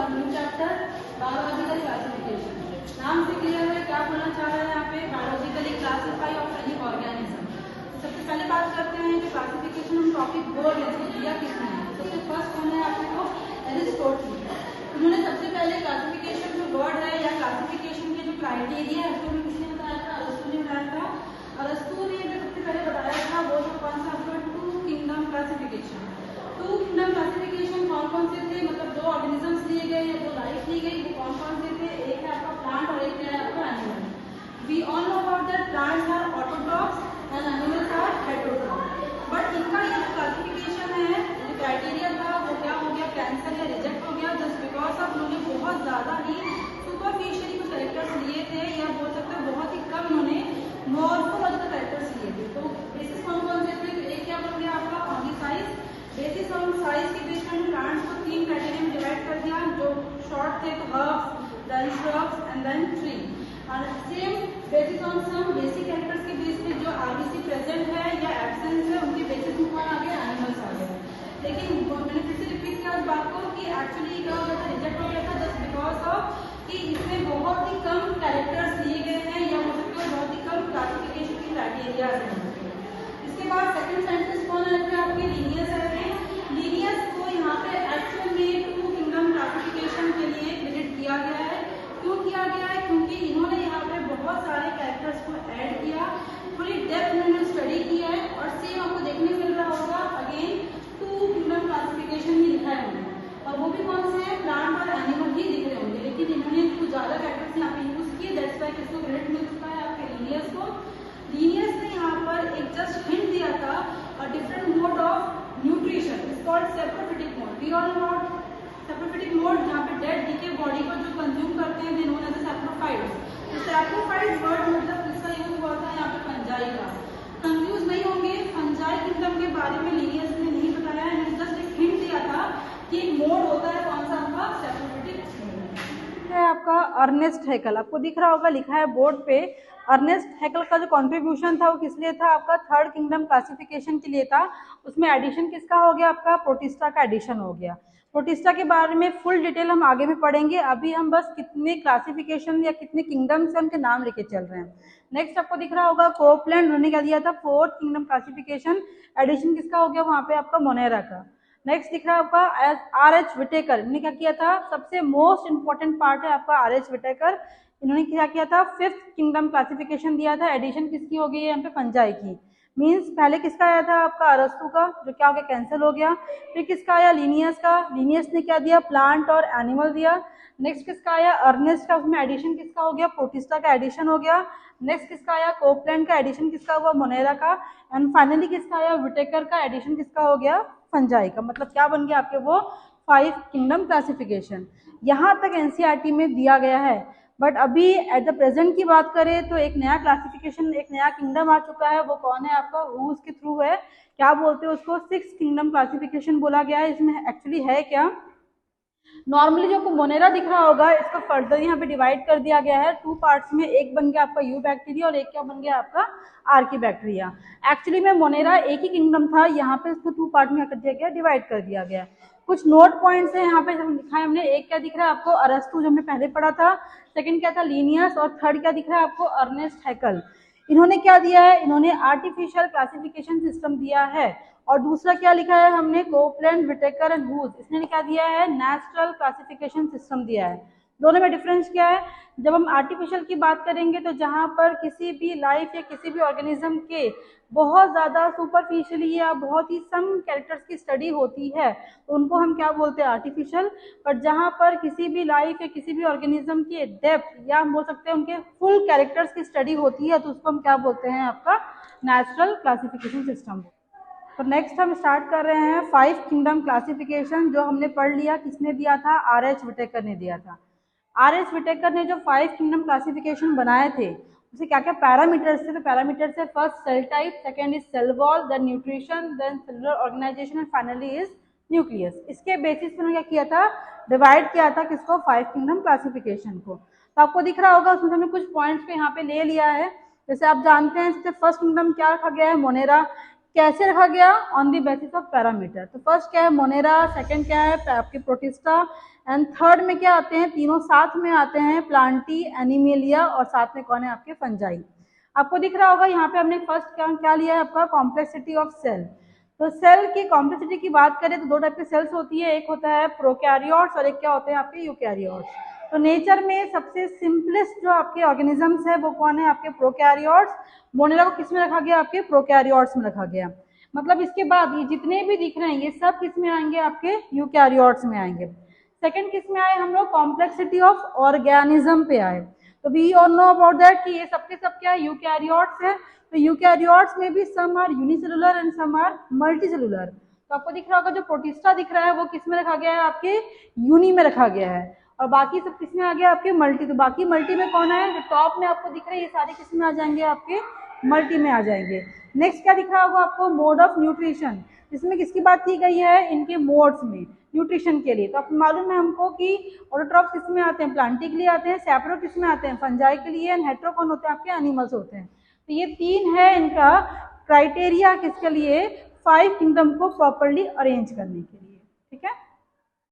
New chapter biological classification. नाम से clear है क्या बोलना चाह रहे हैं यहाँ पे, biologically classify of any organism. सबसे पहले बात करते हैं कि क्लासिफिकेशन हम टॉपिक बोर्ड में दिया किसने है। सबसे फर्स्ट कौन है आपको, एरिस्टोटल। उन्होंने सबसे पहले क्लासिफिकेशन जो वर्ड है या क्लासिफिकेशन के जो क्राइटेरिया है उसको किसने बताया था, अरस्तू ने बताया था। अरस्तू ने जो सबसे पहले बताया था वो जो कौन सा आपका two kingdom classification. Two kingdom classification कौन कौन से थे, मतलब दो ऑर्गेनिजम्स लिए गए या दो लाइफ ली गई, वो कौन कौन से थे, एक है आपका प्लांट और एक है आपका animal. We all know about that plants are autotrophs and animals are heterotrophs. But इनका ये जो क्लासिफिकेशन है, जो क्राइटेरिया था वो क्या हो गया, कैंसल या रिजेक्ट हो गया, जस्ट बिकॉज ऑफ उन्होंने बहुत ज्यादा ही सुपरफिशियली कुछ कैरेक्टर्स लिए थे, या बोल सकते हैं बहुत ही कम उन्होंने मॉर्फोलॉजिकल कैरेक्टर्स लिए थे। तो बेसिस कौन कौन से थे, तो एक क्या बोल गया आपका on the size. Basis on size के बेस पर प्लांट्स को तीन कैटेगरी में डिवाइड कर दिया, जो शॉर्ट थे तो herbs, then shrubs and then tree. और same basis on some basic characters के बेस पे जो आरबीसी प्रेजेंट है या एब्सेंस है उनके बेसिस में कौन आ गया, एनिमल्स आ गया। लेकिन मैंने फिर से रिपीट किया इस बात को कि एक्चुअली क्या हो गया था, रिजेक्ट हो गया था जस्ट बिकॉज ऑफ कि इसमें बहुत ही कम कैरेक्टर्स लिए गए हैं, या हो सकते हैं बहुत ही कम क्लासिफिकेशन की क्राइटेरिया है। इसके बाद सेकंड सेंटेंस कौन आए थे आपके, लीनियस आए थे। लीनियस को यहाँ पे एक्चुअल में टू किंगडम क्लासिफिकेशन के लिए क्रेडिट किया गया है। क्यों किया गया है, क्योंकि इन्होंने यहाँ पे बहुत सारे कैरेक्टर्स को ऐड किया, पूरी डेप्थ में स्टडी किया है। और सेम आपको देखने मिल रहा होगा अगेन टू किंगडम क्लासिफिकेशन ही लिखा है उन्होंने, और वो भी कौन से हैं, प्लांट और एनिमल ही दिख रहे होंगे, लेकिन इन्होंने कुछ ज्यादा कैरेक्टर्स यहाँ पे यूज किए, दैट्स व्हाई किसको क्रेडिट मिल चुका है आपके लीनियस को। लीनियस ने यहाँ पर एक जस्ट हिंट दिया था, a different mode of nutrition is called saprophytic mode. We all know saprophytic mode, जहाँ पे डेड डीके बॉडी को जो कंज्यूम करते हैं, दे नोन एज सैप्रोफाइट्स। तो सैप्रोफाइट्स वर्ड मतलब किसका यूज हुआ था यहाँ पे, फंजाई का। कंफ्यूज नहीं होंगे, फंजाई किंगडम के बारे में लीनियस ने नहीं बताया, इन्होंने जस्ट एक हिंट दिया था कि एक मोड होता है कौन सा आपका, सैप्रोफिटिक मोड है आपका। अर्नेस्ट हैकल आपको दिख रहा होगा, लिखा है बोर्ड पे। अर्नेस्ट हैकल का जो कंट्रीब्यूशन था वो किस लिए था, आपका थर्ड किंगडम क्लासिफिकेशन के लिए था। उसमें एडिशन किसका हो गया, आपका प्रोटिस्टा का एडिशन हो गया। प्रोटिस्टा के बारे में फुल डिटेल हम आगे में पढ़ेंगे, अभी हम बस कितने क्लासिफिकेशन या कितने किंगडम्स हैं उनके नाम लेके चल रहे हैं। नेक्स्ट आपको दिख रहा होगा कोपलैंड, उन्होंने क्या दिया था, फोर्थ किंगडम क्लासिफिकेशन। एडिशन किसका हो गया वहां पे, आपका मोनेरा का। नेक्स्ट दिख रहा है आपका आर.एच. विटेकर, इन्होंने क्या किया था, सबसे मोस्ट इंपॉर्टेंट पार्ट है आपका आर.एच. विटेकर। इन्होंने क्या किया था, फिफ्थ किंगडम क्लासिफिकेशन दिया था। एडिशन किसकी हो गई है यहाँ पे, फंजाई की। मींस पहले किसका आया था आपका, अरस्तु का, जो क्या हो गया, कैंसिल हो गया। फिर किसका आया, लीनियस का। लीनियस ने क्या दिया, प्लांट और एनिमल दिया। नेक्स्ट किसका आया, अर्नेस्ट का, उसमें एडिशन किसका हो गया, प्रोटिस्टा का एडिशन हो गया। नेक्स्ट किसका आया, कोपलैंड का, एडिशन किसका हुआ, मोनेरा का। एंड फाइनली किसका आया, विटेकर का, एडिशन किसका हो गया, फंजाई का। मतलब क्या बन गया आपके वो 5 किंगडम क्लासिफिकेशन। यहाँ तक एनसीईआरटी में दिया गया है। बट अभी एट द प्रेजेंट की बात करें तो एक नया क्लासिफिकेशन, एक नया किंगडम आ चुका है, वो कौन है आपका, रूस के थ्रू है। क्या बोलते हैं उसको, 6 किंगडम क्लासिफिकेशन बोला गया है। इसमें एक्चुअली है क्या, नॉर्मली जो आपको मोनेरा दिख रहा होगा, इसको फर्दर यहाँ पे डिवाइड कर दिया गया है 2 पार्ट्स में। एक बन गया आपका यू बैक्टीरिया और एक क्या बन गया आपका आर्की बैक्टीरिया। एक्चुअली में मोनेरा एक ही किंगडम था, यहाँ पे इसको 2 पार्ट में कर दिया गया, डिवाइड कर दिया गया। कुछ नोट पॉइंट्स है यहाँ पे जब लिखा है हमने। एक क्या दिख रहा है आपको, अरस्तु जो हमने पहले पढ़ा था। सेकंड क्या था, लीनियस। और थर्ड क्या दिख रहा है आपको, अर्नेस्ट हैकल। इन्होंने क्या दिया है, इन्होंने आर्टिफिशियल क्लासिफिकेशन सिस्टम दिया है। और दूसरा क्या लिखा है हमने, कोपलैंड, विटेकर एंड वुड, इसने क्या दिया है, नेचुरल क्लासिफिकेशन सिस्टम दिया है। दोनों में डिफरेंस क्या है, जब हम आर्टिफिशियल की बात करेंगे तो जहां पर किसी भी लाइफ या किसी भी ऑर्गेनिज्म के बहुत ज्यादा सुपरफिशियली या बहुत ही सम कैरेक्टर्स की स्टडी होती है तो उनको हम क्या बोलते हैं, आर्टिफिशियल। पर जहां पर किसी भी लाइफ या किसी भी ऑर्गेनिज्म के डेप्थ या हम बोल सकते हैं उनके फुल कैरेक्टर्स की स्टडी होती है तो उसको हम क्या बोलते हैं, आपका नेचुरल क्लासिफिकेशन सिस्टम। तो नेक्स्ट हम स्टार्ट कर रहे हैं 5 किंगडम क्लासिफिकेशन, जो हमने पढ़ लिया, किसने दिया था, आर.एच. विटेकर ने दिया था। आर.एच. विटेकर ने जो 5 किंगडम क्लासिफिकेशन बनाए थे उसे क्या क्या पैरामीटर्स थे, तो पैरामीटर्स है first cell type, second is cell wall, then nutrition, then cellular organisation and finally is nucleus. इसके बेसिस पर क्या किया था, डिवाइड किया था किसको, 5 किंगडम क्लासिफिकेशन को। तो आपको दिख रहा होगा उसमें हमने कुछ पॉइंट्स को यहाँ पे ले लिया है। जैसे आप जानते हैं सबसे फर्स्ट किंगडम क्या रखा गया है, मोनेरा। कैसे रखा गया? On the basis of parameter. तो फर्स्ट क्या है? मोनेरा, सेकंड क्या है? आपके प्रोटिस्टा, एंड थर्ड में क्या आते हैं? तीनों साथ में आते हैं, प्लांटी, एनिमेलिया, और साथ में कौन है? आपके फंजाई। आपको दिख रहा होगा यहाँ पे हमने फर्स्ट क्या लिया है आपका? Complexity of cell. तो सेल की कॉम्प्लेक्सिटी की बात करें तो दो टाइप के सेल्स होती है, एक होता है प्रोकैरियोट्स और एक क्या होते हैं? आपके यूकैरियोट्स। तो नेचर में सबसे सिंपलेस्ट जो आपके ऑर्गेनिजम्स है वो कौन है? आपके प्रोकैरियोट्स। मोनेरा को किस में रखा गया? आपके प्रोकैरियोट्स में रखा गया। मतलब इसके बाद ये जितने भी दिख रहे हैं ये सब किस में आएंगे? आपके यूकैरियोट्स में आएंगे। सेकंड किस में आए हम लोग? कॉम्प्लेक्सिटी ऑफ ऑर्गेनिज्म पे आए। तो we all know about that कि ये सबके सब क्या है? यूकैरियोट्स है। तो यूकैरियोट्स में भी some are unicellular and some are multicellular. तो आपको दिख रहा होगा जो प्रोटिस्टा दिख रहा है वो किस में रखा गया है? आपके यूनि में रखा गया है, और बाकी सब किस में आ गया? आपके मल्टी। तो बाकी मल्टी में कौन है? जो टॉप में आपको दिख रहा है ये सारे किस में आ जाएंगे? आपके मल्टी में आ जाएंगे। नेक्स्ट क्या दिख रहा होगा आपको? Mode of nutrition. इसमें किसकी बात की गई है? इनके मोड्स में न्यूट्रिशन के लिए। तो आपको मालूम है हमको कि ऑटोट्रॉप्स किस में आते हैं? प्लांटी के लिए आते हैं। सैप्रो किस में आते हैं? फंजाई के लिए। एंड हेटेरो कौन होते हैं? आपके एनिमल्स होते हैं। तो ये तीन है इनका क्राइटेरिया किसके लिए? 5 किंगडम को प्रॉपरली अरेंज करने के लिए। ठीक है।